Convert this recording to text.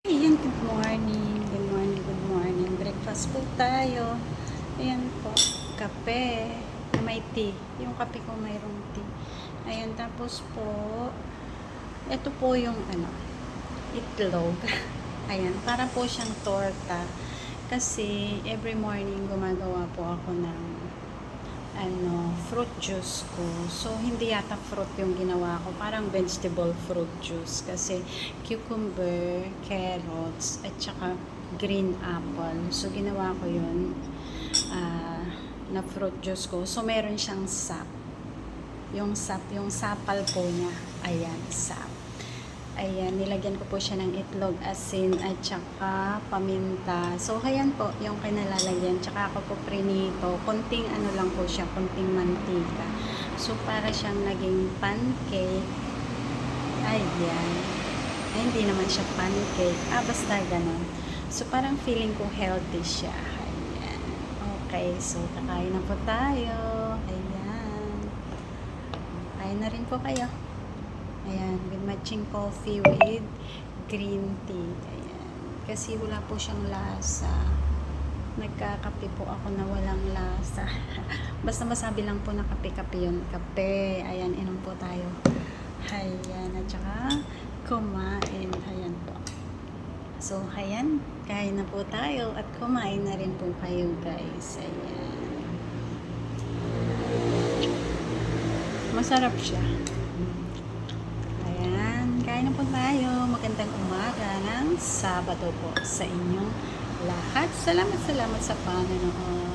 Ayan, good morning. Good morning, good morning. Breakfast po tayo. Ayan po, kape na may tea. Yung kape ko mayroong tea. Ayan, tapos po, ito po yung itlog. Ayan, para po siyang torta. Kasi every morning gumagawa po ako ng fruit juice ko. So, hindi yata fruit yung ginawa ko. Parang vegetable fruit juice. Kasi cucumber, carrots, at saka green apple. So, ginawa ko yun na fruit juice ko. So, meron siyang sap. Yung sapal po niya. Ayan, sap. Ayan, nilagyan ko po siya ng itlog, asin, at saka paminta. So, ayan po, yung kinalalagyan. Tsaka ako po prinito. Konting lang po siya, konting mantika. So, para siyang naging pancake. Ayan. Ay, hindi naman siya pancake. Basta ganun. So, parang feeling ko healthy siya. Ayan. Okay, so, kakain na po tayo. Ayan. Kain na rin po kayo. Ayan, with matching coffee with green tea. Ayan. Kasi wala po siyang lasa. Nagkakape po ako na walang lasa. Basta masabi lang po na kape-kape yun. Kape. Ayan, inom po tayo. Ayan, at saka kumain. Ayan po. So, ayan. Kain na po tayo at kumain na rin po kayo, guys. Ayan. Masarap siya. Kain na po tayo. Magandang umaga ng Sabado po sa inyong lahat. Salamat sa panonood.